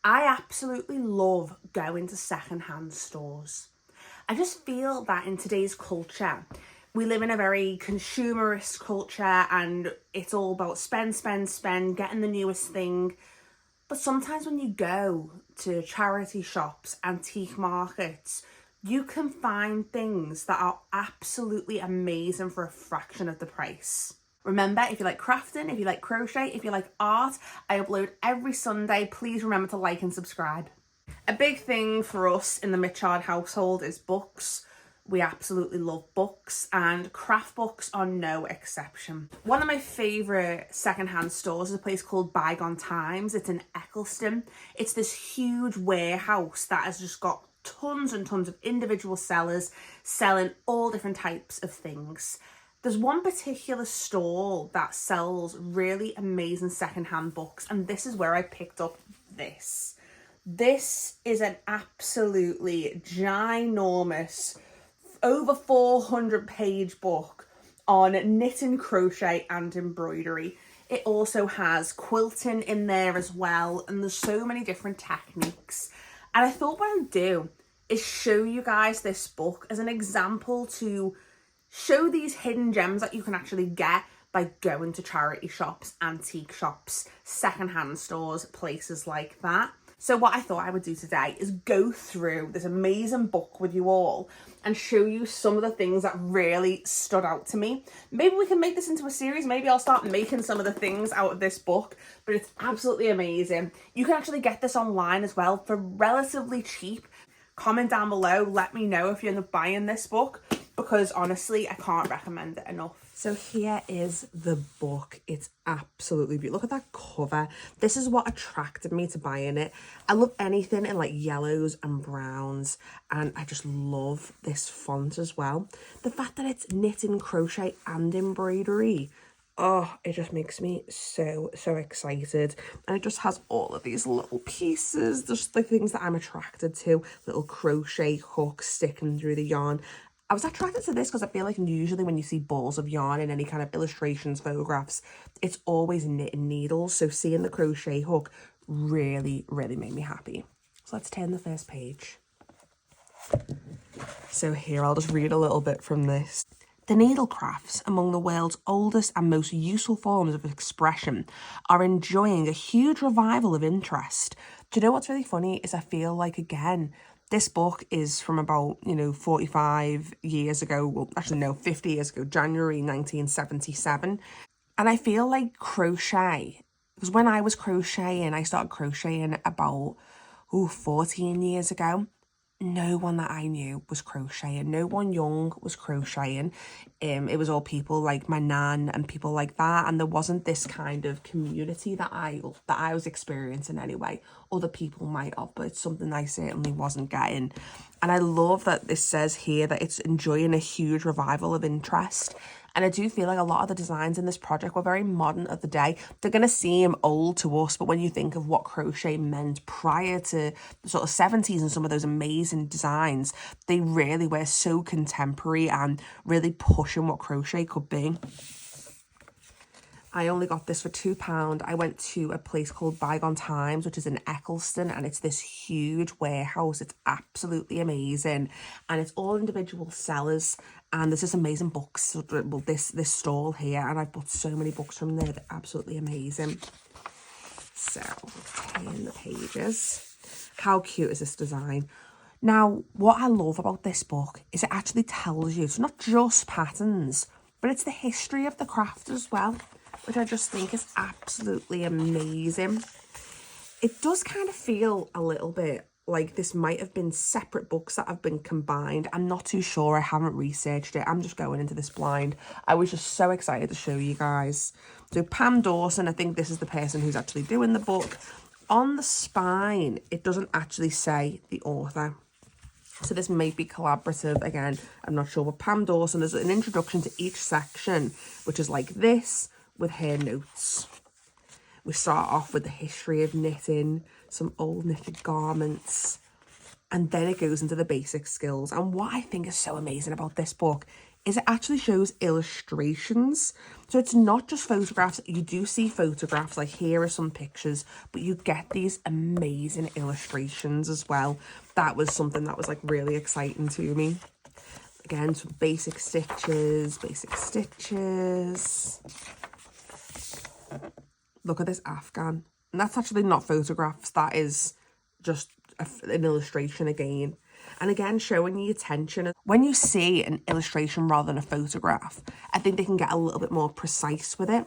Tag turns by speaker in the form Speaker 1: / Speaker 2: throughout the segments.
Speaker 1: I absolutely love going to secondhand stores. I just feel that in today's culture, we live in a very consumerist culture and it's all about spend, spend, spend, getting the newest thing. But sometimes when you go to charity shops, antique markets, you can find things that are absolutely amazing for a fraction of the price. Remember, if you like crafting, if you like crochet, if you like art, I upload every Sunday. Please remember to like and subscribe. A big thing for us in the Mitchard household is books. We absolutely love books, and craft books are no exception. One of my favourite secondhand stores is a place called Bygone Times. It's in Eccleston. It's this huge warehouse that has just got tons and tons of individual sellers selling all different types of things. There's one particular stall that sells really amazing secondhand books, and this is where I picked up this. This is an absolutely ginormous, over 400-page book on knitting, crochet and embroidery. It also has quilting in there as well, and there's so many different techniques. And I thought what I'd do is show you guys this book as an example to show these hidden gems that you can actually get by going to charity shops, antique shops, secondhand stores, places like that. So what I thought I would do today is go through this amazing book with you all and show you some of the things that really stood out to me. Maybe we can make this into a series. Maybe I'll start making some of the things out of this book, but it's absolutely amazing. You can actually get this online as well for relatively cheap. Comment down below, let me know if you end up buying this book, because honestly, I can't recommend it enough. So here is the book. It's absolutely beautiful. Look at that cover. This is what attracted me to buying it. I love anything in like yellows and browns, and I just love this font as well. The fact that it's knitting, crochet and embroidery. Oh, it just makes me so excited. And it just has all of these little pieces, just the things that I'm attracted to. Little crochet hooks sticking through the yarn. I was attracted to this because I feel like usually when you see balls of yarn in any kind of illustrations, photographs, it's always knitting needles. So seeing the crochet hook really made me happy. So let's turn the first page. So here, I'll just read a little bit from this. The needlecrafts, among the world's oldest and most useful forms of expression, are enjoying a huge revival of interest. Do you know what's really funny is I feel like, again, this book is from about, 45 years ago. Well, actually, no, 50 years ago, January 1977. And I feel like crochet, because when I was crocheting, I started crocheting about, 14 years ago. No one that I knew was crocheting. No one young was crocheting. It was all people like my nan and people like that, and there wasn't this kind of community that I was experiencing anyway. Other people might have, but it's something I certainly wasn't getting. And I love that this says here that it's enjoying a huge revival of interest. And I do feel like a lot of the designs in this project were very modern of the day. They're going to seem old to us, but when you think of what crochet meant prior to the sort of 70s and some of those amazing designs, they really were so contemporary and really pushing what crochet could be. I only got this for £2. I went to a place called Bygone Times, which is in Eccleston, and it's this huge warehouse. It's absolutely amazing, and it's all individual sellers. And there's this amazing books. Well, this stall here, and I've bought so many books from there. They're absolutely amazing. So turn the pages. How cute is this design? Now, what I love about this book is it actually tells you it's not just patterns, but it's the history of the craft as well, which I just think is absolutely amazing. It does kind of feel a little bit like this might have been separate books that have been combined. I'm not too sure. I haven't researched it. I'm just going into this blind. I was just so excited to show you guys. So Pam Dawson, I think this is the person who's actually doing the book. On the spine, it doesn't actually say the author. So this may be collaborative. Again, I'm not sure. But Pam Dawson, there's an introduction to each section, which is like this, with her notes. We start off with the history of knitting, some old knitted garments, and then it goes into the basic skills. And what I think is so amazing about this book is it actually shows illustrations. So it's not just photographs. You do see photographs, like here are some pictures, but you get these amazing illustrations as well. That was something that was like really exciting to me. Again, some basic stitches, Look at this Afghan. And that's actually not photographs. That is just an illustration again. And again, showing you attention. When you see an illustration rather than a photograph, I think they can get a little bit more precise with it.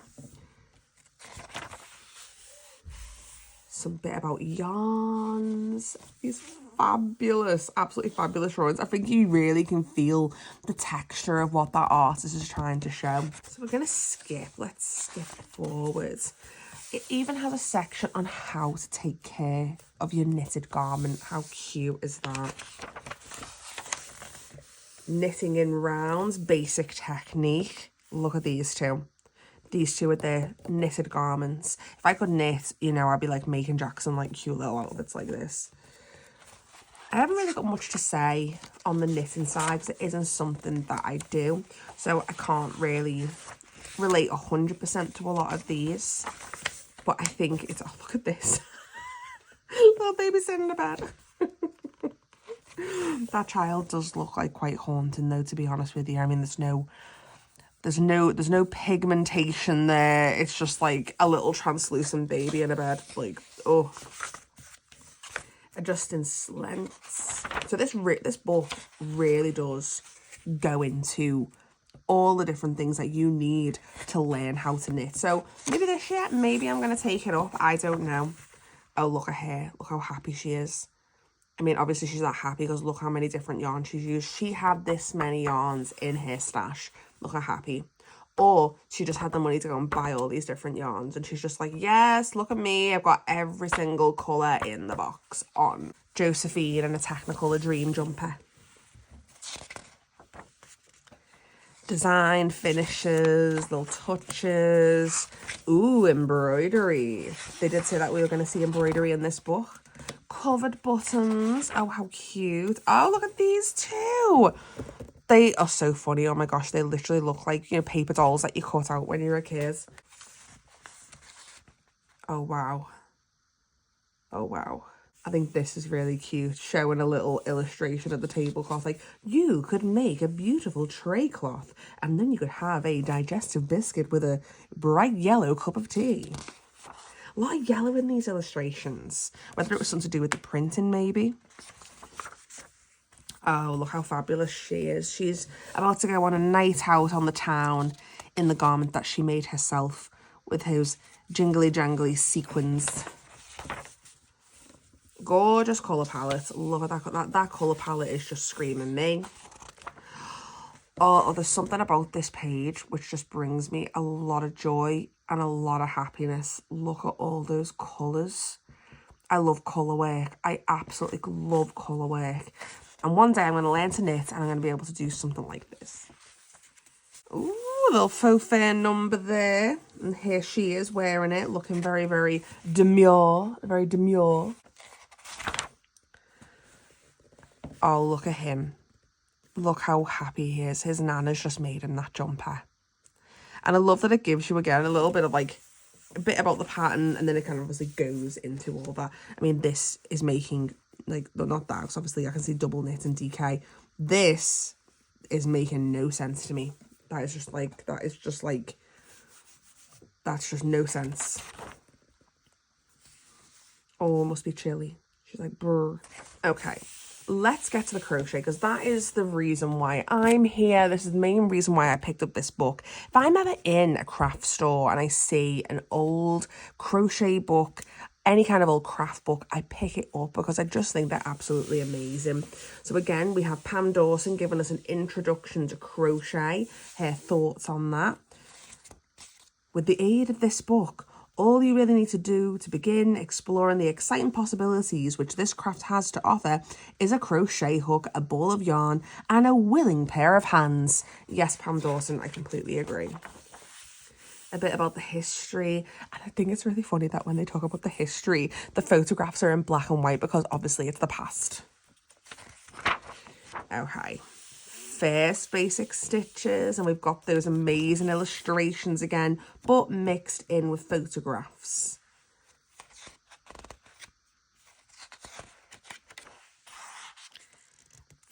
Speaker 1: Some bit about yarns. These fabulous, absolutely fabulous drawings. I think you really can feel the texture of what that artist is trying to show. So we're going to skip. Let's skip forwards. It even has a section on how to take care of your knitted garment. How cute is that? Knitting in rounds, basic technique. Look at these two. These two with their knitted garments. If I could knit, you know, I'd be like making Jackson like cute little outfits like this. I haven't really got much to say on the knitting side because it isn't something that I do. So I can't really relate 100% to a lot of these. But I think it's, oh, look at this. Little baby sitting in the bed. That child does look like quite haunting though, to be honest with you. I mean, there's no pigmentation there. It's just like a little translucent baby in a bed. Like, oh. Adjusting slants. So this book really does go into all the different things that you need to learn how to knit. So maybe this year, maybe I'm going to take it up. I don't know. Oh, look at her. Look how happy she is. I mean, obviously she's not happy because look how many different yarns she's used. She had this many yarns in her stash. Look how happy. Or she just had the money to go and buy all these different yarns. And she's just like, yes, look at me. I've got every single colour in the box on. Josephine and a Technicolor Dream jumper. Design, finishes, little touches. Ooh, embroidery. They did say that we were going to see embroidery in this book. Covered buttons. Oh, how cute. Oh, look at these two. They are so funny. Oh my gosh, they literally look like, you know, paper dolls that you cut out when you were a kid. Oh, wow. Oh, wow. I think this is really cute, showing a little illustration of the tablecloth. Like, you could make a beautiful tray cloth, and then you could have a digestive biscuit with a bright yellow cup of tea. A lot of yellow in these illustrations. Whether it was something to do with the printing, maybe. Oh, look how fabulous she is. She's about to go on a night out on the town in the garment that she made herself with those jingly jangly sequins. Gorgeous colour palette. Love it. That colour palette is just screaming me. Oh, there's something about this page which just brings me a lot of joy and a lot of happiness. Look at all those colours. I love colour work. I absolutely love colour work. And one day I'm going to learn to knit and I'm going to be able to do something like this. Ooh, little faux fur number there. And here she is wearing it, looking very, very demure. Very demure. Oh, look at him. Look how happy he is. His nana's just made him that jumper. And I love that it gives you, again, a little bit of, like, a bit about the pattern, and then it kind of obviously goes into all that. I mean, this is making, like, not that, because obviously I can see double knit and DK. This is making no sense to me. That's just no sense. Oh, it must be chilly. She's like, brr. Okay. Let's get to the crochet, because that is the reason why I'm here. This is the main reason why I picked up this book. If I'm ever in a craft store and I see an old crochet book, any kind of old craft book, I pick it up because I just think they're absolutely amazing. So again, we have Pam Dawson giving us an introduction to crochet, her thoughts on that. With the aid of this book, all you really need to do to begin exploring the exciting possibilities which this craft has to offer is a crochet hook, a ball of yarn, and a willing pair of hands. Yes, Pam Dawson, I completely agree. A bit about the history, and I think it's really funny that when they talk about the history, the photographs are in black and white because obviously it's the past. Okay. first basic stitches, and we've got those amazing illustrations again, but mixed in with photographs.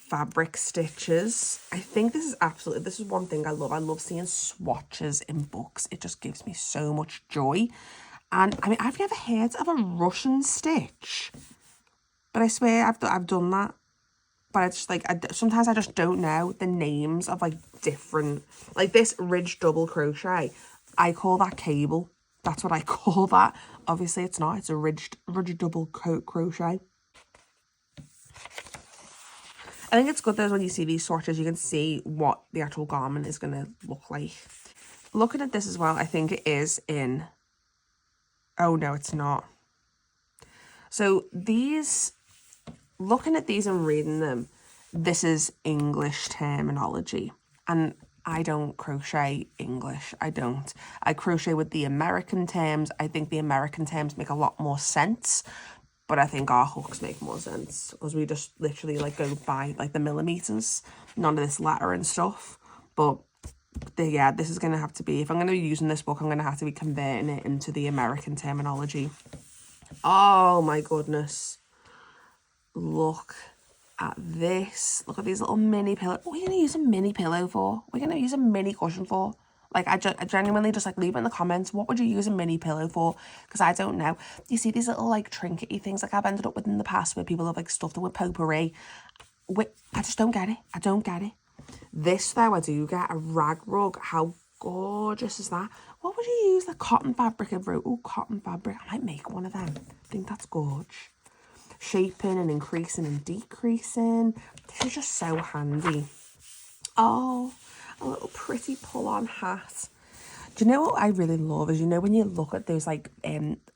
Speaker 1: Fabric stitches. I think this is one thing I love. I love seeing swatches in books. It just gives me so much joy. And I mean, I've never heard of a Russian stitch, but I swear I've done that. But I just sometimes I just don't know the names of like different, like this ridged double crochet. I call that cable. That's what I call that. Obviously it's not. It's a ridged double crochet. I think it's good though when you see these swatches, you can see what the actual garment is going to look like. Looking at this as well, I think it is in... Oh, no, it's not. So these... Looking at these and reading them, this is English terminology. And I don't crochet English. I don't. I crochet with the American terms. I think the American terms make a lot more sense. But I think our hooks make more sense because we just literally like go by like the millimeters, none of this letter and stuff. But yeah, this is going to have to be, if I'm going to be using this book, I'm going to have to be converting it into the American terminology. Oh my goodness. Look at this. Look at these little mini pillows. What are you going to use a mini pillow for? What are you going to use a mini cushion for? Like, I genuinely just, like, leave it in the comments. What would you use a mini pillow for? Because I don't know. You see these little, like, trinkety things like I've ended up with in the past where people have, like, stuffed them with potpourri. I just don't get it. I don't get it. This, though, I do get a rag rug. How gorgeous is that? What would you use? Like, cotton fabric and rope. Oh, cotton fabric. I might make one of them. I think that's gorge. Shaping and increasing and decreasing. This is just so handy. Oh, a little pretty pull-on hat. Do you know what I really love is, you know, when you look at those like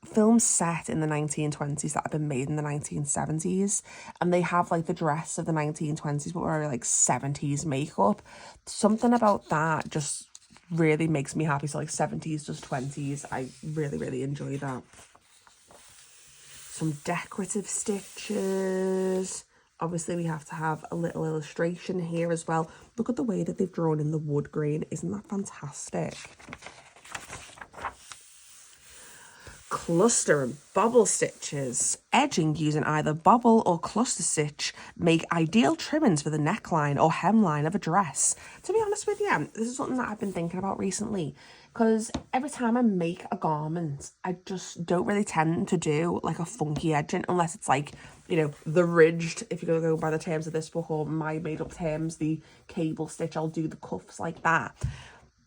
Speaker 1: films set in the 1920s that have been made in the 1970s, and they have like the dress of the 1920s but wearing like 70s makeup. Something about that just really makes me happy. So like 70s just 20s. I really, really enjoy that. Some decorative stitches. Obviously, we have to have a little illustration here as well. Look at the way that they've drawn in the wood grain. Isn't that fantastic? Cluster and bobble stitches. Edging using either bobble or cluster stitch make ideal trimmings for the neckline or hemline of a dress. To be honest with you, this is something that I've been thinking about recently, because every time I make a garment, I just don't really tend to do like a funky edging unless it's like, you know, the ridged, if you're going to go by the terms of this book, or my made up terms, the cable stitch, I'll do the cuffs like that.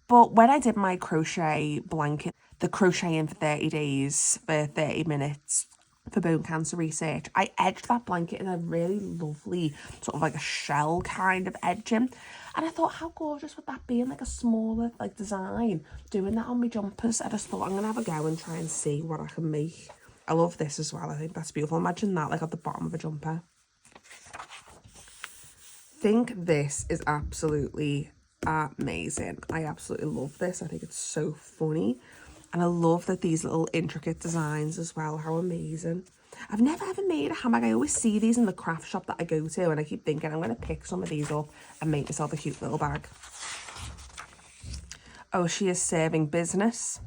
Speaker 1: But when I did my crochet blanket, the crocheting for 30 days, for 30 minutes for bone cancer research, I edged that blanket in a really lovely sort of like a shell kind of edging. And I thought, how gorgeous would that be in like a smaller like design, doing that on my jumpers. I just thought I'm going to have a go and try and see what I can make. I love this as well. I think that's beautiful. Imagine that like at the bottom of a jumper. I think this is absolutely amazing. I absolutely love this. I think it's so funny. And I love that these little intricate designs as well. How amazing. I've never ever made a hammock. I always see these in the craft shop that I go to, and I keep thinking I'm going to pick some of these up and make myself a cute little bag. Oh, she is serving business.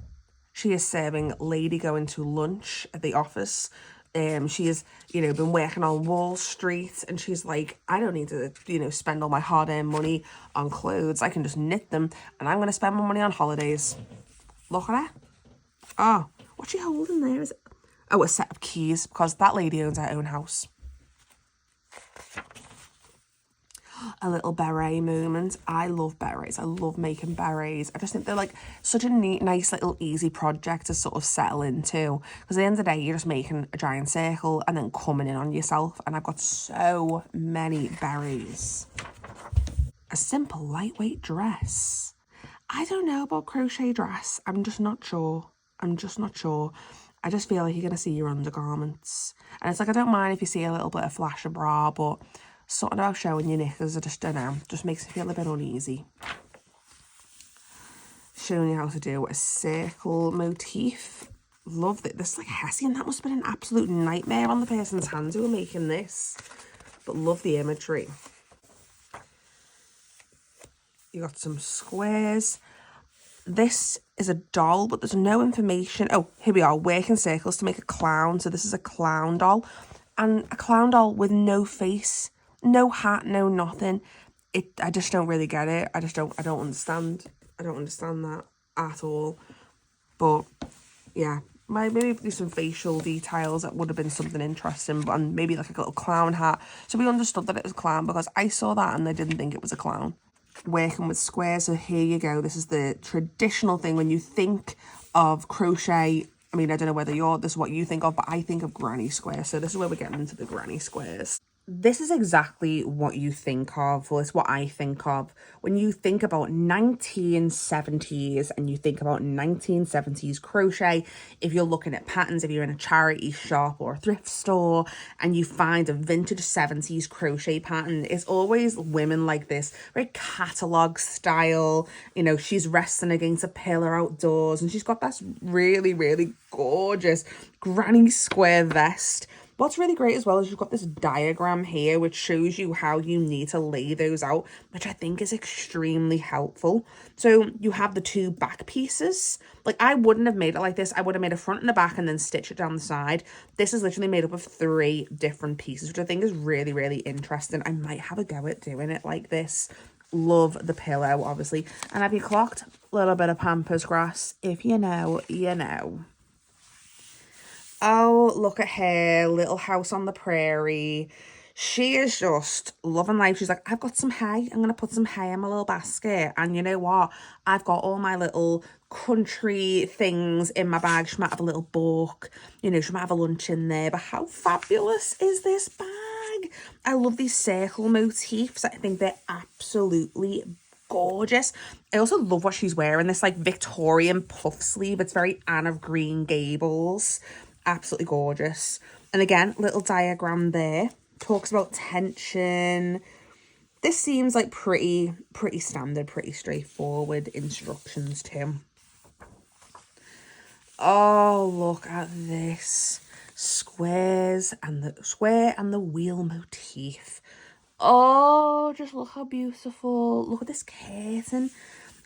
Speaker 1: She is serving lady going to lunch at the office. She has, you know, been working on Wall Street, and she's like, I don't need to, you know, spend all my hard-earned money on clothes. I can just knit them, and I'm going to spend my money on holidays. Look at her. Oh, what's she holding there? Is it? Oh, a set of keys, because that lady owns her own house. A little beret moment. I love berets. I love making berets. I just think they're like such a neat, nice little easy project to sort of settle into, because at the end of the day you're just making a giant circle and then coming in on yourself. And I've got so many berets. A simple lightweight dress. I don't know about crochet dress. I'm just not sure. I just feel like you're going to see your undergarments. And it's like, I don't mind if you see a little bit of flash of bra, but something about showing your knickers, I just don't know. Just makes me feel a bit uneasy. Showing you how to do a circle motif. Love that. This is like Hessian. That must have been an absolute nightmare on the person's hands who were making this. But love the imagery. You got some squares. This is a doll, but there's no information. Oh, here we are, working circles to make a clown. So this is a clown doll, and a clown doll with no face, no hat, no nothing. I just don't really get it. I don't understand. I don't understand that at all. But yeah, maybe do some facial details. That would have been something interesting, but and maybe like a little clown hat. So we understood that it was a clown because I saw that and I didn't think it was a clown. Working with squares, so here you go. This is the traditional thing when you think of crochet. I mean, I don't know whether this is what you think of, but I think of granny squares. So this is where we're getting into the granny squares. This is exactly what you think of, well, it's what I think of when you think about 1970s and you think about 1970s crochet. If you're looking at patterns, if you're in a charity shop or a thrift store and you find a vintage 70s crochet pattern, it's always women like this, very catalogue style. You know, she's resting against a pillar outdoors and she's got this really, really gorgeous granny square vest. What's really great as well is you've got this diagram here which shows you how you need to lay those out, which I think is extremely helpful. So you have the two back pieces. Like, I wouldn't have made it like this. I would have made a front and a back and then stitch it down the side. This is literally made up of 3 different pieces, which I think is really, really interesting. I might have a go at doing it like this. Love the pillow, obviously. And have you clocked? A little bit of pampas grass. If you know, you know. Oh, look at her, Little House on the Prairie. She is just loving life. She's like, I've got some hay. I'm going to put some hay in my little basket. And you know what? I've got all my little country things in my bag. She might have a little book. You know, she might have a lunch in there. But how fabulous is this bag? I love these circle motifs. I think they're absolutely gorgeous. I also love what she's wearing. This like Victorian puff sleeve. It's very Anne of Green Gables. Absolutely gorgeous. And again, little diagram there. Talks about tension. This seems like pretty standard, pretty straightforward instructions too. Oh, look at this. Squares and the square and the wheel motif. Oh, just look how beautiful. Look at this curtain.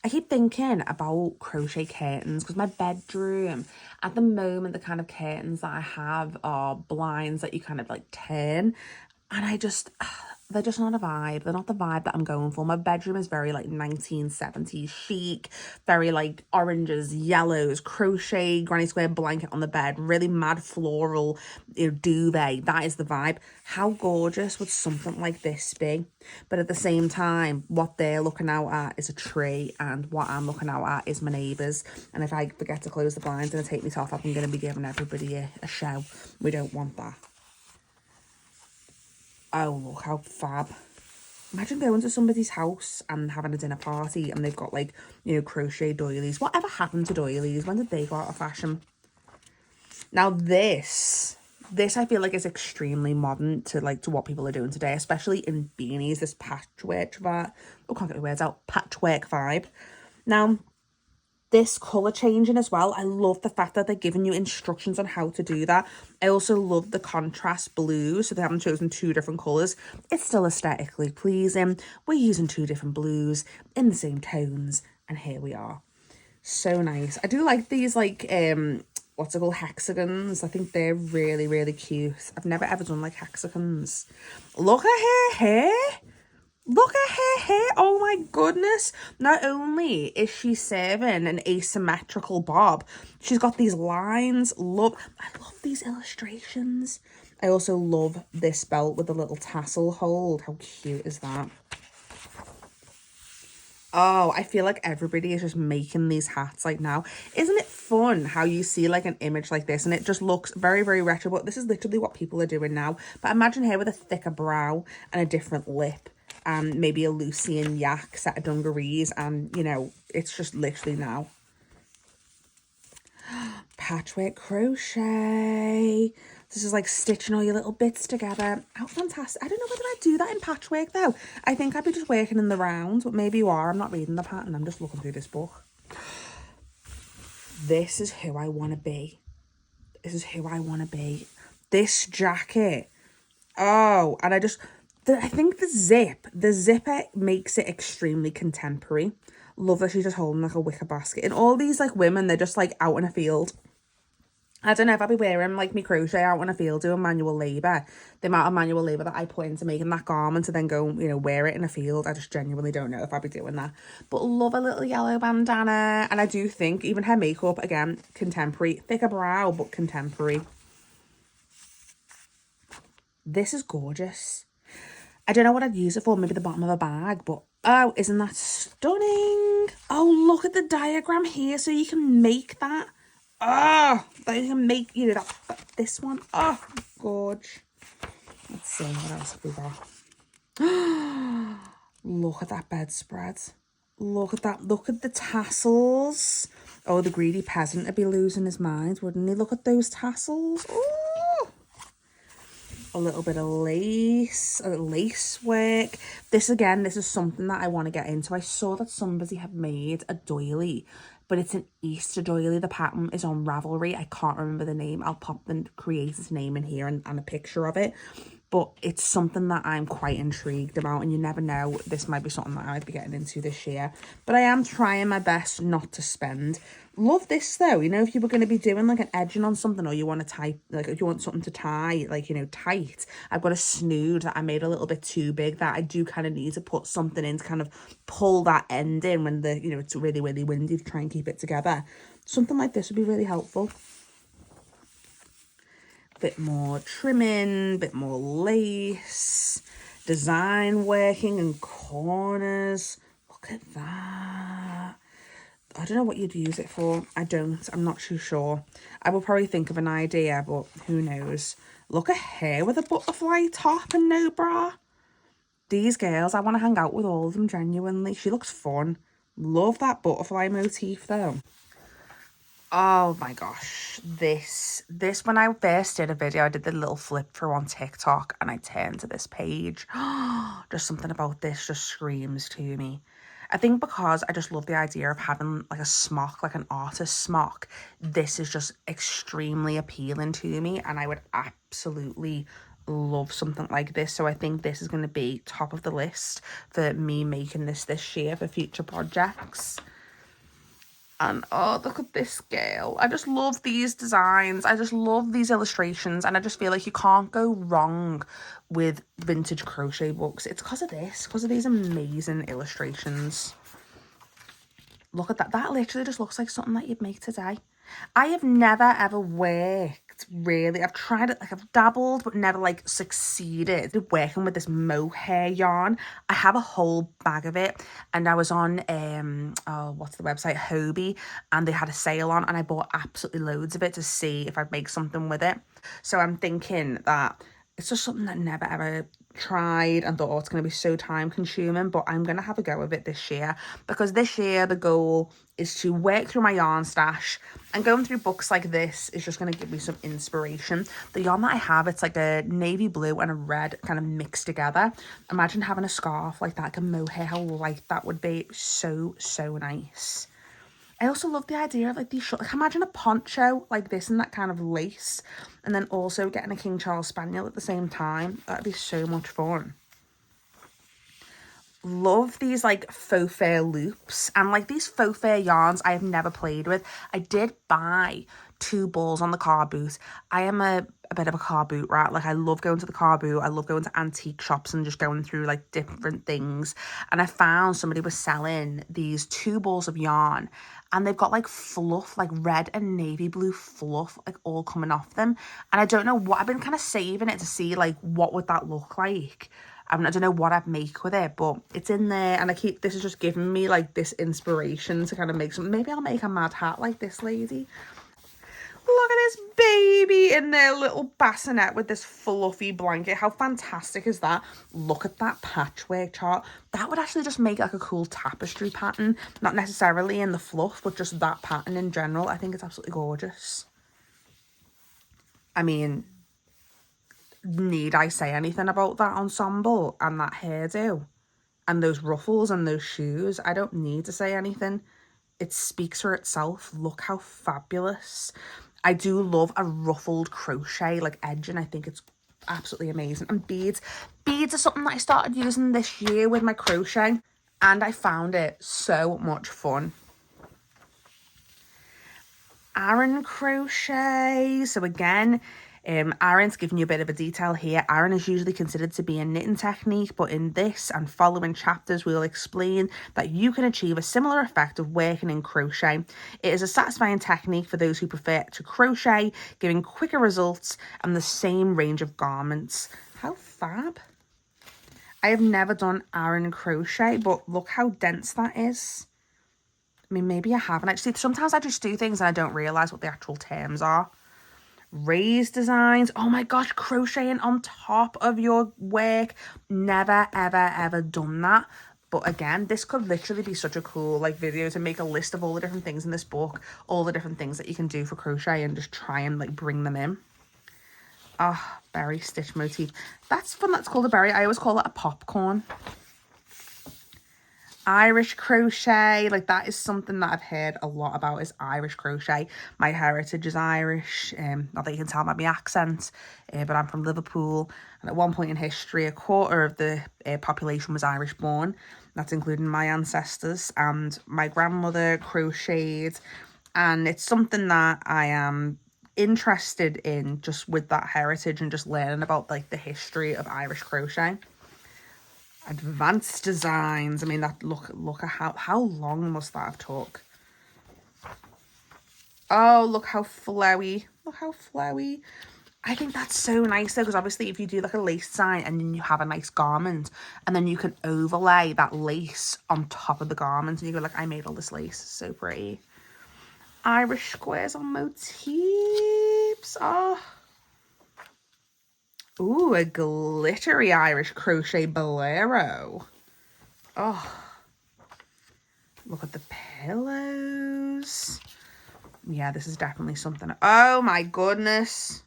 Speaker 1: I keep thinking about crochet curtains because my bedroom, at the moment, the kind of curtains that I have are blinds that you kind of like turn. And they're just not a vibe. They're not the vibe that I'm going for. My bedroom is very like 1970s chic, very like oranges, yellows, crochet, granny square blanket on the bed, really mad floral, duvet. That is the vibe. How gorgeous would something like this be? But at the same time, what they're looking out at is a tree, and what I'm looking out at is my neighbours. And if I forget to close the blinds and take me top up, I'm going to be giving everybody a show. We don't want that. Oh, look how fab. Imagine going to somebody's house and having a dinner party and they've got like, crochet doilies. Whatever happened to doilies? When did they go out of fashion? Now this I feel like is extremely modern to what people are doing today, especially in beanies, this patchwork vibe. Oh, can't get the words out. Patchwork vibe. Now, this colour changing as well. I love the fact that they're giving you instructions on how to do that. I also love the contrast blues. So they haven't chosen 2 different colours. It's still aesthetically pleasing. We're using 2 different blues in the same tones. And here we are. So nice. I do like these what's it called, hexagons. I think they're really, really cute. I've never ever done like hexagons. Look at her hair. Look at her hair. Oh my goodness. Not only is she serving an asymmetrical bob, she's got these lines. I love these illustrations. I also love this belt with a little tassel hold. How cute is that? Oh, I feel like everybody is just making these hats like now. Isn't it fun how you see like an image like this and it just looks very, very retro, but this is literally what people are doing now. But imagine her with a thicker brow and a different lip. And maybe a Lucian yak set of dungarees, and it's just literally now. Patchwork crochet. This is like stitching all your little bits together. How fantastic. I don't know whether I'd do that in patchwork though. I think I'd be just working in the round, but maybe you are. I'm not reading the pattern. I'm just looking through this book. This is who I want to be. This is who I want to be. This jacket. Oh, and I think the zipper makes it extremely contemporary. Love that she's just holding like a wicker basket. And all these like women, they're just like out in a field. I don't know if I'd be wearing like me crochet out in a field doing manual labour. The amount of manual labour that I put into making that garment to then go, you know, wear it in a field. I just genuinely don't know if I'd be doing that. But love a little yellow bandana. And I do think even her makeup, again, contemporary. Thicker brow, but contemporary. This is gorgeous. I don't know what I'd use it for. Maybe the bottom of a bag. But, oh, isn't that stunning? Oh, look at the diagram here. So you can make that. Oh, that you can make, you know, this one. Oh, gorge. Let's see, what else have we got? Look at that bedspread. Look at that. Look at the tassels. Oh, the greedy peasant would be losing his mind, wouldn't he? Look at those tassels. Oh, a little bit of lace, lace work. This is something that I want to get into. I saw that somebody had made a doily, but it's an Easter doily. The pattern is on Ravelry. I can't remember the name. I'll pop the creator's name in here and a picture of it. But it's something that I'm quite intrigued about, and you never know, this might be something that I might be getting into this year. But I am trying my best not to spend. Love this though, you know, if you were going to be doing like an edging on something, or you want to tie, like if you want something to tie, like, you know, tight. I've got a snood that I made a little bit too big that I do kind of need to put something in to kind of pull that end in when the, you know, it's really, really windy to try and keep it together. Something like this would be really helpful. Bit more trimming, bit more lace, design working in corners. Look at that. I don't know what you'd use it for. I'm not too sure. I will probably think of an idea, but who knows. Look at her with a butterfly top and no bra. These girls, I want to hang out with all of them, genuinely. She looks fun. Love that butterfly motif though. Oh my gosh, this when I first did a video, I did the little flip through on TikTok and I turned to this page. Just something about this just screams to me. I think because I just love the idea of having like a smock, like an artist smock. This is just extremely appealing to me, and I would absolutely love something like this. So I think this is going to be top of the list for me making this year for future projects. And oh, look at this girl. I just love these designs. I just love these illustrations. And I just feel like you can't go wrong with vintage crochet books. It's because of this, because of these amazing illustrations. Look at that. That literally just looks like something that you'd make today. I have never ever worked, really. I've tried it, like I've dabbled, but never like succeeded working with this mohair yarn. I have a whole bag of it, and I was on what's the website, Hobie, and they had a sale on, and I bought absolutely loads of it to see if I'd make something with it. So I'm thinking that it's just something that I never ever tried and thought, oh, it's going to be so time consuming, but I'm going to have a go of it this year, because this year the goal is to work through my yarn stash, and going through books like this is just going to give me some inspiration. The yarn that I have, it's like a navy blue and a red kind of mixed together. Imagine having a scarf like that, like a mohair, how light that would be. So nice. I also love the idea of like these short, like imagine a poncho like this and that kind of lace, and then also getting a King Charles Spaniel at the same time. That'd be so much fun. Love these like faux fur loops, and like these faux fur yarns I have never played with. I did buy 2 balls on the car boot. I am a bit of a car boot rat. Like I love going to the car boot. I love going to antique shops and just going through like different things. And I found somebody was selling these 2 balls of yarn, and they've got like fluff, like red and navy blue fluff, like all coming off them. And I don't know what, I've been kind of saving it to see like what would that look like. I don't know what I'd make with it, but it's in there, and this is just giving me like this inspiration to kind of make something. Maybe I'll make a mad hat like this lady. Look at this baby in their little bassinet with this fluffy blanket. How fantastic is that? Look at that patchwork chart. That would actually just make like a cool tapestry pattern. Not necessarily in the fluff, but just that pattern in general. I think it's absolutely gorgeous. I mean, need I say anything about that ensemble and that hairdo and those ruffles and those shoes? I don't need to say anything. It speaks for itself. Look how fabulous. I do love a ruffled crochet like edging. I think it's absolutely amazing. And beads. Beads are something that I started using this year with my crochet, and I found it so much fun. Aran crochet. So again, Aran's giving you a bit of a detail here. Aran is usually considered to be a knitting technique, but in this and following chapters, we'll explain that you can achieve a similar effect of working in crochet. It is a satisfying technique for those who prefer to crochet, giving quicker results and the same range of garments. How fab. I have never done Aran crochet, but look how dense that is. I mean, maybe I haven't. Actually, sometimes I just do things and I don't realise what the actual terms are. Raised designs. Oh my gosh, crocheting on top of your work. Never, ever, ever done that. But again, this could literally be such a cool like video to make a list of all the different things in this book, all the different things that you can do for crochet and just try and like bring them in. Ah, oh, berry stitch motif. That's fun. That's called a berry. I always call it a popcorn. Irish crochet, like that is something that I've heard a lot about, is Irish crochet. My heritage is Irish, not that you can tell by my accent, but I'm from Liverpool, and at one point in history a quarter of the population was Irish born. That's including my ancestors, and my grandmother crocheted, and it's something that I am interested in, just with that heritage and just learning about like the history of Irish crochet. Advanced designs. I mean, that look at how long must that have took? Oh, look how flowy. Look how flowy. I think that's so nice though, because obviously if you do like a lace design and then you have a nice garment and then you can overlay that lace on top of the garment and you go like, I made all this lace. So pretty. Irish squares on motifs. Oh. Ooh, a glittery Irish crochet bolero. Oh, look at the pillows. Yeah, this is definitely something. Oh my goodness.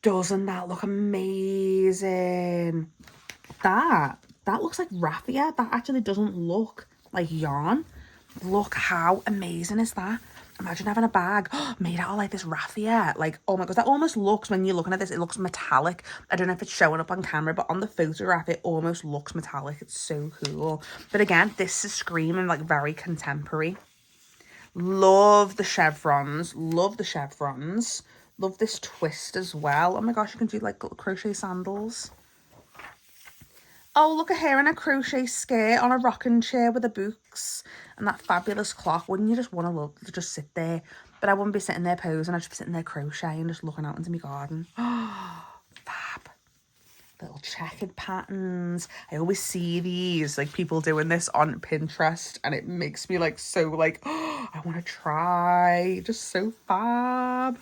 Speaker 1: Doesn't that look amazing? That looks like raffia. That actually doesn't look like yarn. Look how amazing is that? Imagine having a bag made out of like this raffia. Like, oh my god, that almost looks, when you're looking at this, it looks metallic. I don't know if it's showing up on camera, but on the photograph, it almost looks metallic. It's so cool. But again, this is screaming like very contemporary. Love the chevrons. Love the chevrons. Love this twist as well. Oh my gosh, you can do like little crochet sandals. Oh, look at her in a crochet skirt on a rocking chair with the books and that fabulous clock. Wouldn't you just want to look, to just sit there? But I wouldn't be sitting there posing. I'd just be sitting there crocheting, just looking out into my garden. Oh, fab. Little checkered patterns. I always see these, like people doing this on Pinterest, and it makes me like so like, oh, I want to try. Just so fab.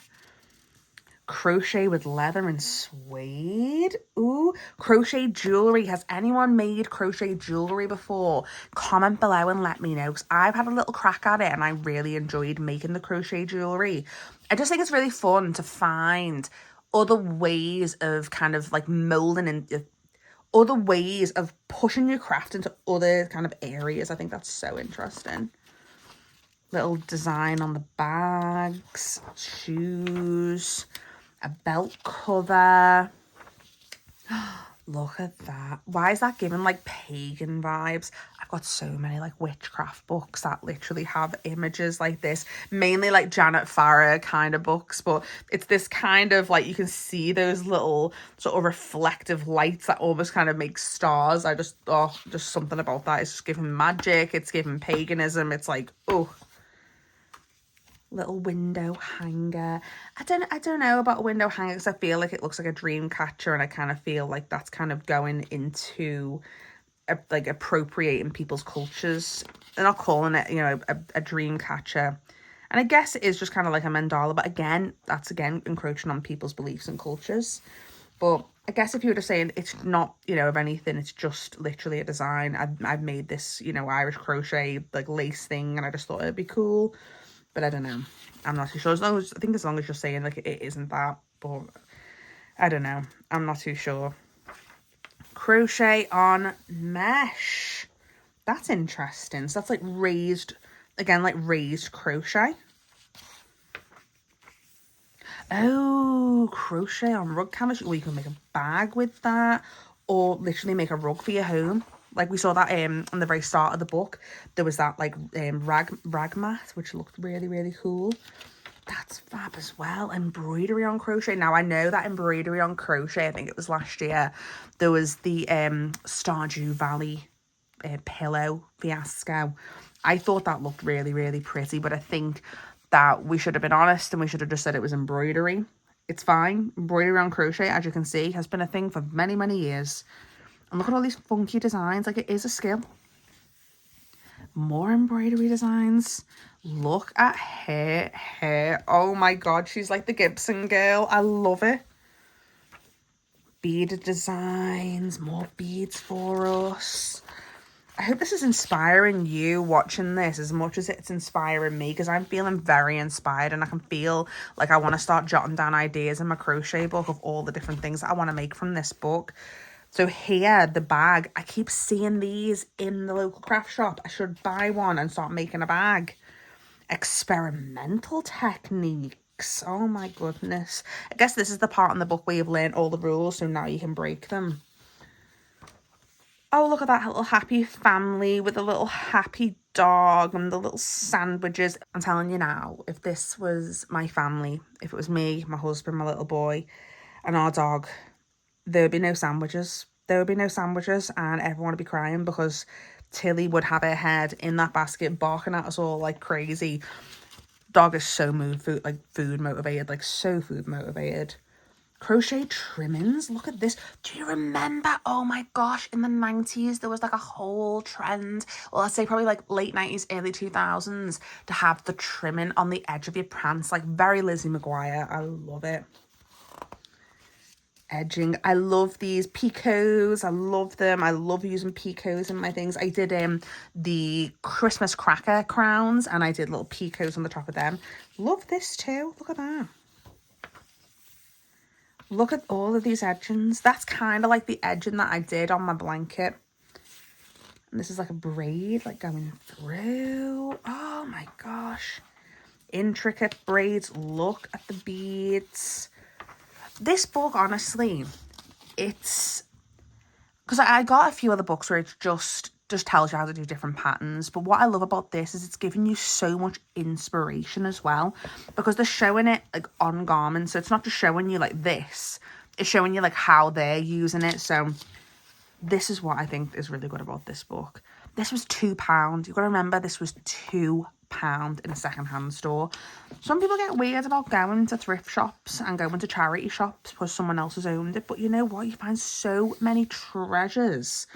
Speaker 1: Crochet with leather and suede. Ooh, crochet jewelry. Has anyone made crochet jewelry before? Comment below and let me know, because I've had a little crack at it and I really enjoyed making the crochet jewelry. I just think it's really fun to find other ways of kind of like molding and other ways of pushing your craft into other kind of areas. I think that's so interesting. Little design on the bags, shoes, a belt cover. Look at that. Why is that giving like pagan vibes? I've got so many like witchcraft books that literally have images like this, mainly like Janet Farrar kind of books, but it's this kind of like, you can see those little sort of reflective lights that almost kind of make stars. I just, oh, just something about that. It's just giving magic. It's giving paganism. It's like, oh. Little window hanger. I don't know about a window hanger, because I feel like it looks like a dream catcher, and I kind of feel like that's kind of going into like appropriating people's cultures. They're not calling it, you know, a dream catcher, and I guess it is just kind of like a mandala, but again, that's again encroaching on people's beliefs and cultures. But I guess if you were to say it's not, you know, of anything, it's just literally a design. I've made this, you know, Irish crochet like lace thing, and I just thought it'd be cool. But I don't know. I'm not too sure. As long as you're saying like it isn't that, but I don't know. I'm not too sure. Crochet on mesh. That's interesting. So that's like raised, again, like raised crochet. Oh, crochet on rug canvas. Well, you can make a bag with that, or literally make a rug for your home. Like we saw that in the very start of the book. There was that like rag mat, which looked really, really cool. That's fab as well. Embroidery on crochet. Now I know that embroidery on crochet, I think it was last year, there was the Stardew Valley pillow fiasco. I thought that looked really, really pretty, but I think that we should have been honest and we should have just said it was embroidery. It's fine. Embroidery on crochet, as you can see, has been a thing for many, many years. And look at all these funky designs. Like, it is a skill. More embroidery designs. Look at her hair. Oh my god, she's like the Gibson girl. I love it. Beaded designs. More beads for us. I hope this is inspiring you watching this as much as it's inspiring me, because I'm feeling very inspired and I can feel like I want to start jotting down ideas in my crochet book of all the different things that I want to make from this book. So here, the bag, I keep seeing these in the local craft shop. I should buy one and start making a bag. Experimental techniques. Oh my goodness. I guess this is the part in the book where you've learned all the rules, so now you can break them. Oh, look at that little happy family with a little happy dog and the little sandwiches. I'm telling you now, if this was my family, if it was me, my husband, my little boy, and our dog, there would be no sandwiches. There would be no sandwiches and everyone would be crying because Tilly would have her head in that basket barking at us all like crazy. Dog is so food motivated, like so food motivated. Crochet trimmings. Look at this. Do you remember? Oh my gosh, in the 90s, there was like a whole trend. Well, I'd say probably like late 90s, early 2000s to have the trimming on the edge of your pants. Like very Lizzie McGuire. I love it. Edging. I love these picots. I love them. I love using picots in my things. I did the Christmas cracker crowns and I did little picots on the top of them. Love this too. Look at that. Look at all of these edgings. That's kind of like the edging that I did on my blanket. And this is like a braid, like going through. Oh my gosh. Intricate braids. Look at the beads. This book, honestly, it's... Because I got a few other books where it's just tells you how to do different patterns. But what I love about this is it's giving you so much inspiration as well. Because they're showing it like on garments. So it's not just showing you like this. It's showing you like how they're using it. So this is what I think is really good about this book. This was £2. You've got to remember this was £2 in a secondhand store. Some people get weird about going to thrift shops and going to charity shops because someone else has owned it. But you know what? You find so many treasures.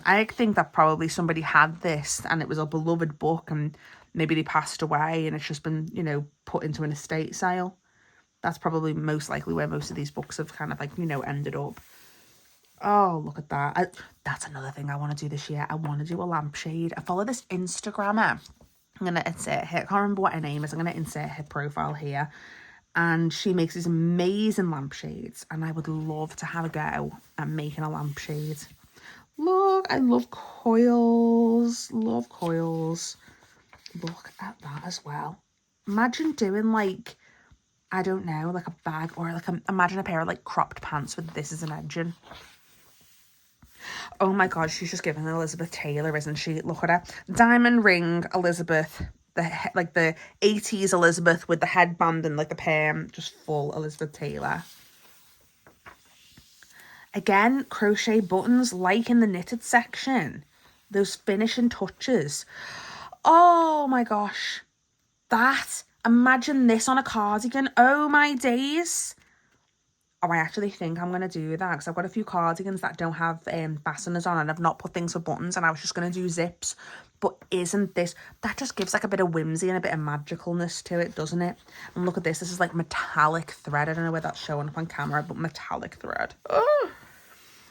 Speaker 1: I think that probably somebody had this and it was a beloved book and maybe they passed away and it's just been, you know, put into an estate sale. That's probably most likely where most of these books have kind of like, you know, ended up. Oh, look at that. That's another thing I want to do this year. I want to do a lampshade. I follow this Instagrammer. I'm going to insert her. I can't remember what her name is. I'm going to insert her profile here. And she makes these amazing lampshades. And I would love to have a go at making a lampshade. Look, I love coils. Love coils. Look at that as well. Imagine doing like, I don't know, like a bag or like imagine a pair of like cropped pants with this as an edging. Oh my god, she's just giving Elizabeth Taylor, isn't she? Look at her. Diamond ring Elizabeth. The 80s Elizabeth with the headband and like the perm. Just full Elizabeth Taylor. Again, crochet buttons like in the knitted section. Those finishing touches. Oh my gosh. Imagine this on a cardigan. Oh my days. Oh, I actually think I'm going to do that because I've got a few cardigans that don't have fasteners on and I've not put things for buttons and I was just going to do zips. But isn't this... That just gives like a bit of whimsy and a bit of magicalness to it, doesn't it? And look at this. This is like metallic thread. I don't know where that's showing up on camera, but metallic thread. Oh!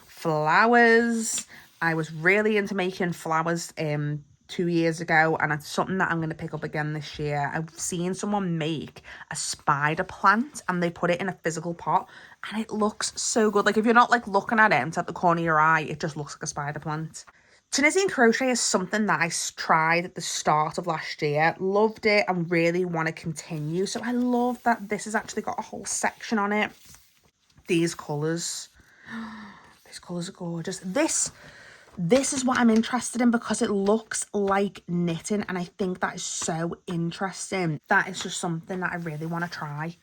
Speaker 1: Flowers. I was really into making flowers 2 years ago and it's something that I'm going to pick up again this year. I've seen someone make a spider plant and they put it in a physical pot and it looks so good. Like if you're not like looking at it at the corner of your eye, it just looks like a spider plant. Tunisian crochet is something that I tried at the start of last year, loved it and really want to continue. So I love that this has actually got a whole section on it. These colours are gorgeous. This is what I'm interested in because it looks like knitting and I think that is so interesting. That is just something that I really want to try.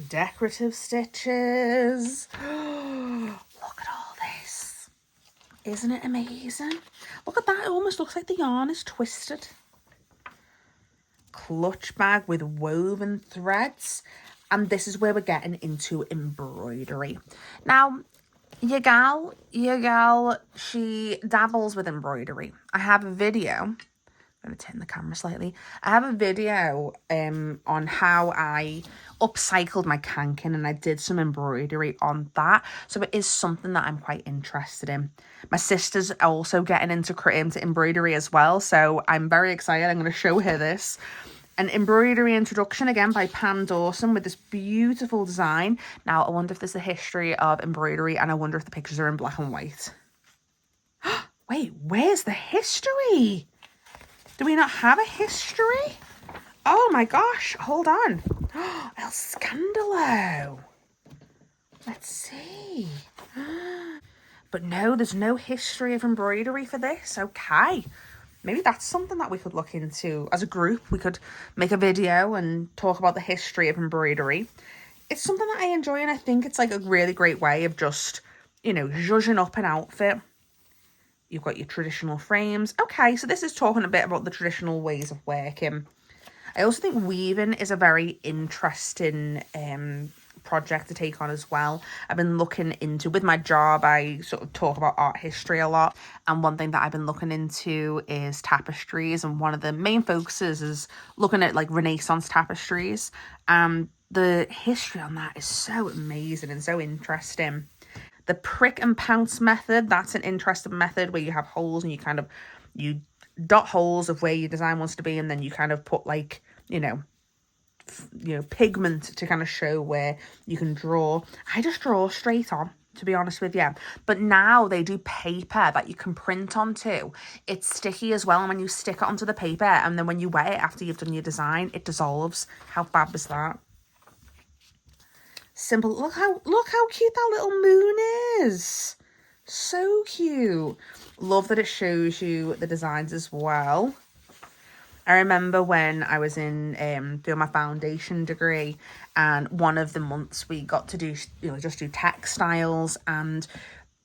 Speaker 1: Decorative stitches. Look at all this. Isn't it amazing? Look at that. It almost looks like the yarn is twisted. Clutch bag with woven threads. And this is where we're getting into embroidery. Now, your gal, she dabbles with embroidery. I have a video. I'm going to turn the camera slightly. I have a video on how I upcycled my canking and I did some embroidery on that. So it is something that I'm quite interested in. My sister's also getting into embroidery as well. So I'm very excited. I'm going to show her this. An embroidery introduction again by Pam Dawson with this beautiful design. Now, I wonder if there's a history of embroidery and I wonder if the pictures are in black and white. Wait, where's the history? Do we not have a history? Oh my gosh, hold on. El Scandalo. Let's see. But no, there's no history of embroidery for this. Okay. Maybe that's something that we could look into as a group. We could make a video and talk about the history of embroidery. It's something that I enjoy and I think it's like a really great way of just, you know, zhuzhing up an outfit. You've got your traditional frames. Okay, so this is talking a bit about the traditional ways of working. I also think weaving is a very interesting project to take on as well. I've been looking into, with my job, I sort of talk about art history a lot. And one thing that I've been looking into is tapestries. And one of the main focuses is looking at like Renaissance tapestries. The history on that is so amazing and so interesting. The prick and pounce method, that's an interesting method where you have holes and you dot holes of where your design wants to be, and then you kind of put like, you know, pigment to kind of show where you can draw. I just draw straight on, to be honest with you. But now they do paper that you can print onto. It's sticky as well, and when you stick it onto the paper and then when you wet it after you've done your design, it dissolves. How fab is that? Simple. Look how cute that little moon is. So cute. Love that it shows you the designs as well. I remember when I was in doing my foundation degree, and one of the months we got to do, just do textiles, and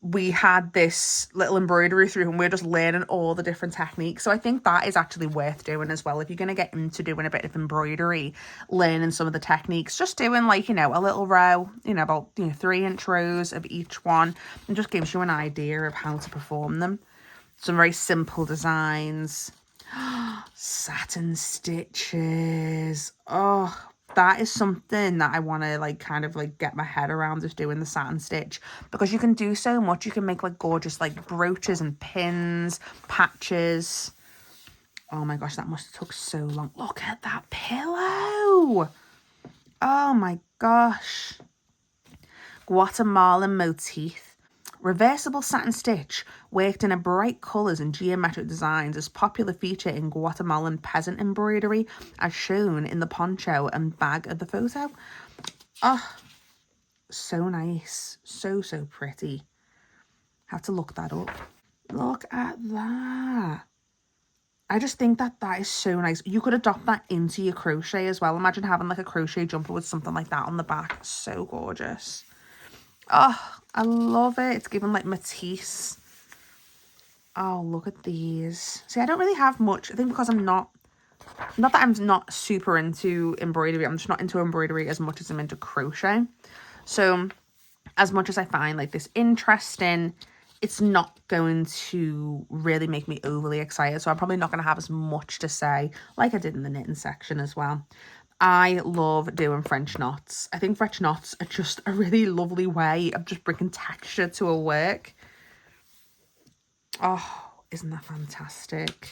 Speaker 1: we had this little embroidery through and we're just learning all the different techniques. So I think that is actually worth doing as well. If you're going to get into doing a bit of embroidery, learning some of the techniques, just doing like, a little row, about 3-inch rows of each one, and just gives you an idea of how to perform them. Some very simple designs. Satin stitches. Oh, that is something that I want to get my head around, just doing the satin stitch, because you can do so much. You can make like gorgeous like brooches and pins, patches. Oh my gosh, that must have took so long. Look at that pillow. Oh my gosh. Guatemalan motif. Reversible satin stitch, worked in a bright colours and geometric designs, is popular feature in Guatemalan peasant embroidery, as shown in the poncho and bag of the photo. Oh, so nice. So pretty. Have to look that up. Look at that. I just think that is so nice. You could adopt that into your crochet as well. Imagine having like a crochet jumper with something like that on the back. So gorgeous. Oh, I love it. It's given like Matisse. Oh, look at these. See, I don't really have much. I think because I'm not that I'm not super into embroidery. I'm just not into embroidery as much as I'm into crochet. So as much as I find like this interesting, it's not going to really make me overly excited. So I'm probably not going to have as much to say like I did in the knitting section as well. I love doing French knots. I think French knots are just a really lovely way of just bringing texture to a work. Oh, isn't that fantastic?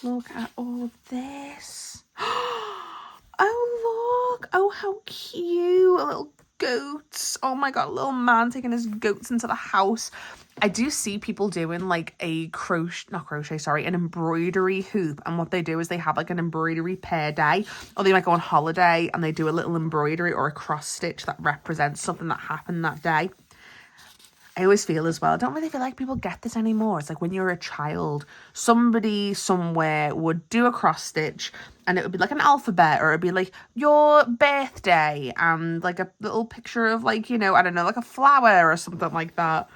Speaker 1: Look at all of this. Oh, look. Oh, how cute. A little
Speaker 2: goats. Oh my god, little man taking his goats into the house. I do see people doing like an embroidery hoop, and what they do is they have like an embroidery pair day, or they might go on holiday and they do a little embroidery or a cross stitch that represents something that happened that day. I always feel as well, I don't really feel like people get this anymore. It's like when you're a child, somebody somewhere would do a cross stitch and it would be like an alphabet, or it'd be like your birthday and like a little picture of like, you know, I don't know, like a flower or something like that.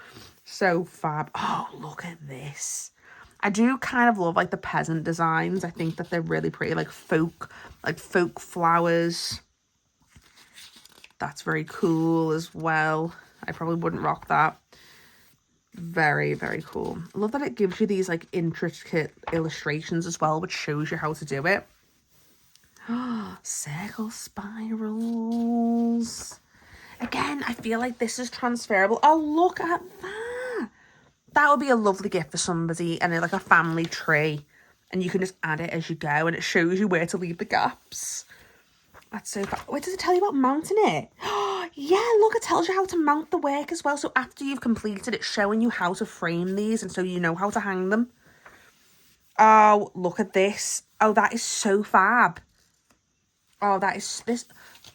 Speaker 2: So fab. Oh, look at this. I do kind of love like the peasant designs. I think that they're really pretty, like folk flowers. That's very cool as well. I probably wouldn't rock that. Very, very cool. I love that it gives you these like intricate illustrations as well, which shows you how to do it. Circle spirals. Again, I feel like this is transferable. Oh, look at that. That would be a lovely gift for somebody, and like a family tree. And you can just add it as you go, and it shows you where to leave the gaps. That's so fun. Wait, does it tell you about mounting it? Yeah, look, it tells you how to mount the work as well. So after you've completed, it's showing you how to frame these, and so you know how to hang them. Oh, look at this. Oh, that is so fab. Oh, that is this.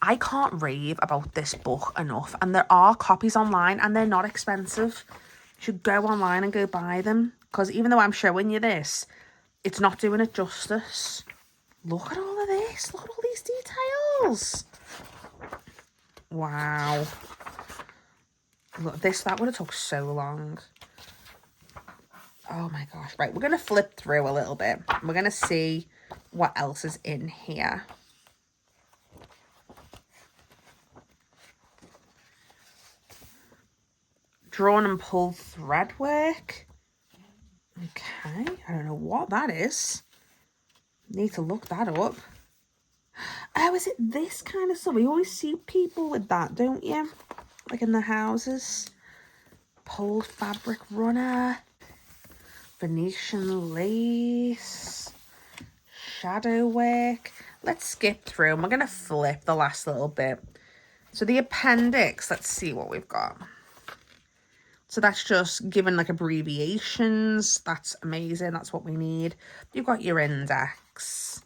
Speaker 2: I can't rave about this book enough. And there are copies online, and they're not expensive. You should go online and go buy them. Because even though I'm showing you this, it's not doing it justice. Look at all of this. Look at all these details. Wow. Look, that would have took so long. Oh my gosh. Right, we're going to flip through a little bit. We're going to see what else is in here. Drawn and pulled thread work. Okay, I don't know what that is. Need to look that up. Oh, is it this kind of stuff? We always see people with that, don't you? Like in the houses. Pulled fabric runner. Venetian lace. Shadow work. Let's skip through and we're going to flip the last little bit. So the appendix, let's see what we've got. So that's just given like abbreviations. That's amazing. That's what we need. You've got your index.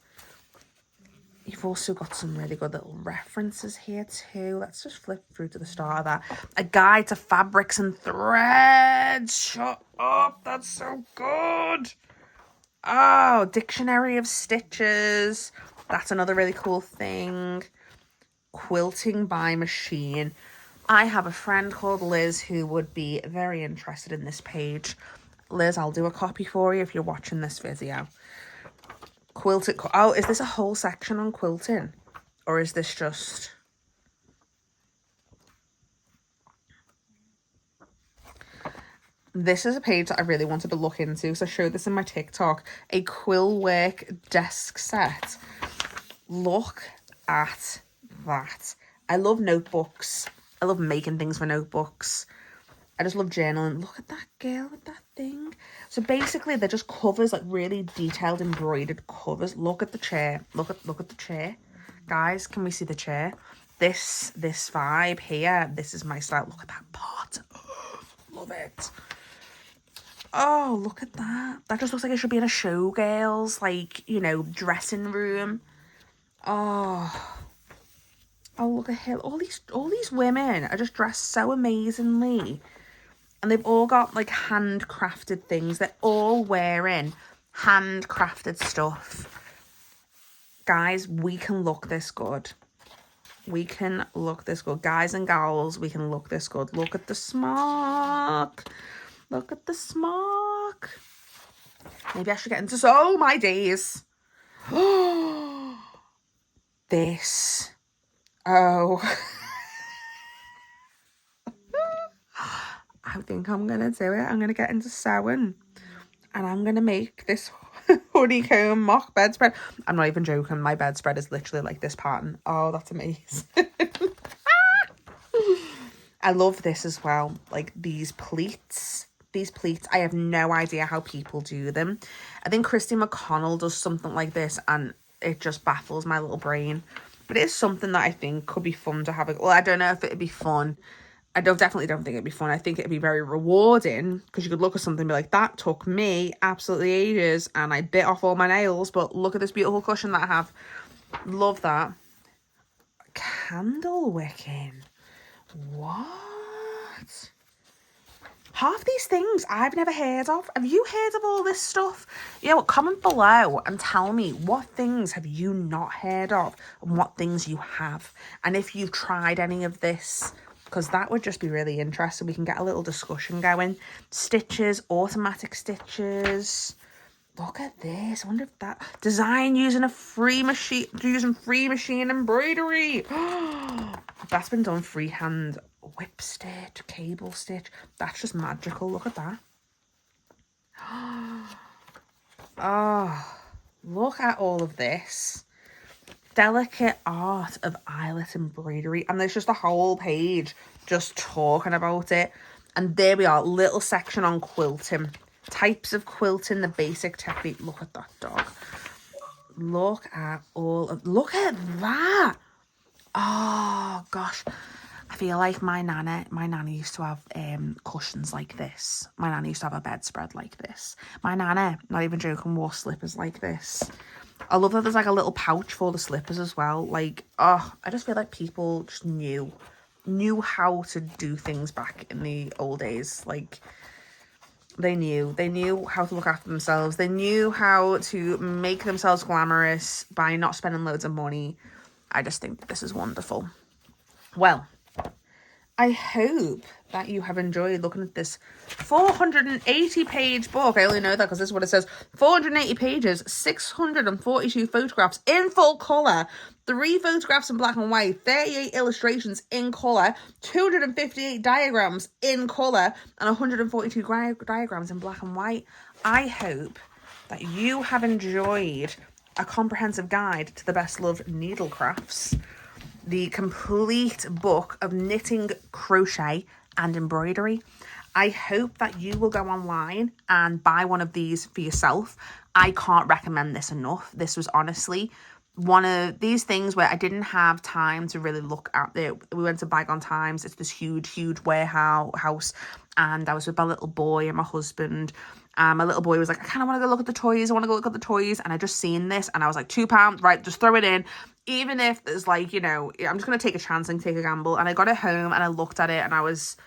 Speaker 2: You've also got some really good little references here too. Let's just flip through to the start of that. A guide to fabrics and threads. Shut up. That's so good. Oh, dictionary of stitches. That's another really cool thing. Quilting by machine. I have a friend called Liz who would be very interested in this page. Liz, I'll do a copy for you if you're watching this video. Quilting. Oh, is this a whole section on quilting? Or is this just... This is a page that I really wanted to look into because I showed this in my TikTok. A quill work desk set. Look at that. I love notebooks. I love making things for notebooks. I just love journaling. Look at that girl with that thing. So basically they're just covers, like really detailed embroidered covers. Look at the chair. Look at the chair. Guys, can we see the chair? This vibe here. This is my style. Look at that part. Oh, love it. Oh, look at that. That just looks like it should be in a showgirl's, like, you know, dressing room. Oh, look at her. All these women are just dressed so amazingly. And they've all got, like, handcrafted things. They're all wearing handcrafted stuff. Guys, we can look this good. We can look this good. Guys and gals, we can look this good. Look at the smock. Look at the smock. Maybe I should get into... Oh, my days. This... Oh, I think I'm going to do it. I'm going to get into sewing and I'm going to make this honeycomb mock bedspread. I'm not even joking. My bedspread is literally like this pattern. Oh, that's amazing. I love this as well. Like these pleats. I have no idea how people do them. I think Christy McConnell does something like this and it just baffles my little brain. But it is something that I think could be fun to have. Well, I don't know if it'd be fun. Definitely don't think it'd be fun. I think it'd be very rewarding, because you could look at something and be like, that took me absolutely ages and I bit off all my nails, but look at this beautiful cushion that I have. Love that. Candle wicking. What? Half these things I've never heard of. Have you heard of all this stuff? Comment below and tell me what things have you not heard of and what things you have. And if you've tried any of this, because that would just be really interesting. We can get a little discussion going. Stitches, automatic stitches. Look at this. I wonder if that design using free machine embroidery. That's been done freehand. Whip stitch, cable stitch. That's just magical. Look at that. Oh, look at all of this. Delicate art of eyelet embroidery. And there's just a whole page just talking about it. And there we are. Little section on quilting. Types of quilting, the basic technique. Look at that dog. Look at that. Oh gosh, I feel like my nana used to have cushions like this. My nana used to have a bedspread like this. My nana, not even joking, wore slippers like this. I love that there's like a little pouch for the slippers as well. Like, I just feel like people just knew how to do things back in the old days. Like, they knew how to look after themselves. They knew how to make themselves glamorous by not spending loads of money. I just think this is wonderful. Well, I hope that you have enjoyed looking at this 480-page book. I only know that because this is what it says. 480 pages, 642 photographs in full colour, 3 photographs in black and white, 38 illustrations in colour, 258 diagrams in colour, and 142 diagrams in black and white. I hope that you have enjoyed a comprehensive guide to the best loved needle crafts. The complete book of knitting, crochet and embroidery. I hope that you will go online and buy one of these for yourself. I can't recommend this enough. This was honestly one of these things where I didn't have time to really look at it. We went to Bygone Times. It's this huge warehouse, and I was with my little boy and my husband. My little boy was like, I kind of want to go look at the toys. And I just seen this and I was like, £2, right? Just throw it in. Even if there's like, I'm just going to take a chance and take a gamble. And I got it home and I looked at it and I was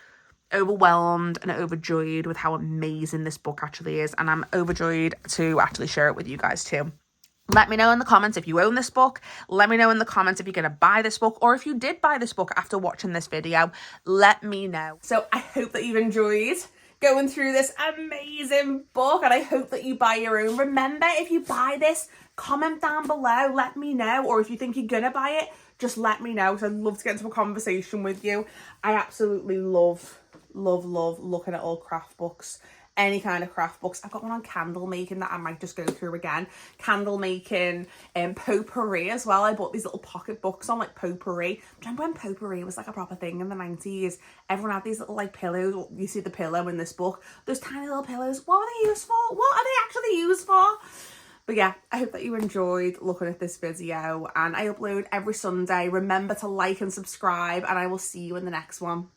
Speaker 2: overwhelmed and overjoyed with how amazing this book actually is. And I'm overjoyed to actually share it with you guys too. Let me know in the comments if you own this book. Let me know in the comments if you're going to buy this book, or if you did buy this book after watching this video. Let me know. So I hope that you've enjoyed going through this amazing book, and I hope that you buy your own. Remember, if you buy this, comment down below, let me know, or if you think you're gonna buy it, just let me know, because I'd love to get into a conversation with you. I absolutely love looking at all craft books, any kind of craft books. I've got one on candle making that I might just go through again. Candle making, potpourri as well. I bought these little pocket books on like potpourri. Remember when potpourri was like a proper thing in the 90s? Everyone had these little like pillows. You see the pillow in this book. Those tiny little pillows. What are they used for? What are they actually used for? But yeah, I hope that you enjoyed looking at this video, and I upload every Sunday. Remember to like and subscribe, and I will see you in the next one.